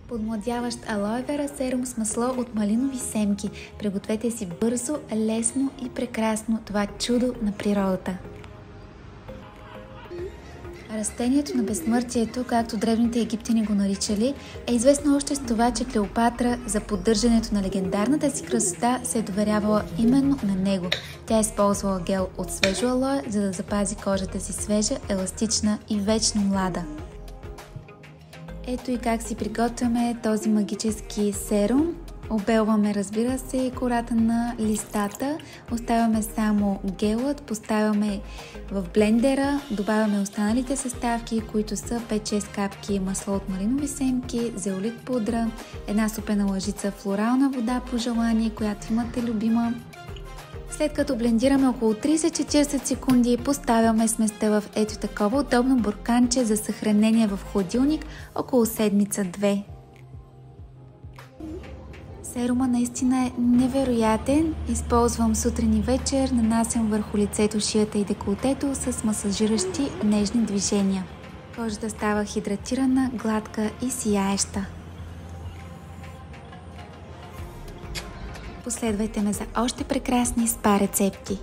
Подмладяващ алоe вера серум с масло от малинови семки. Пригответе си бързо, лесно и прекрасно това чудо на природата. Растението на безсмъртието, както древните египтяни го наричали, е известно още с това, че Клеопатра за поддържането на легендарната си красота се е доверявала именно на него. Тя е използвала гел от свежо алоe, за да запази кожата си свежа, еластична и вечно млада. Ето и как си приготвяме този магически серум. Обелваме, разбира се, кората на листата, оставяме само гелът, поставяме в блендера, добавяме останалите съставки, които са 5-6 капки масло от малинови семки, зеолит пудра, една супена лъжица флорална вода по желание, която имате любима. След като блендираме около 30-40 секунди, поставяме сместа в ето такова удобно бурканче за съхранение в хладилник около седмица-2. Серума наистина е невероятен. Използвам сутрин и вечер, нанасям върху лицето, шията и деколтето с масажиращи нежни движения. Кожата става хидратирана, гладка и сияеща. Последвайте ме за още прекрасни спа рецепти.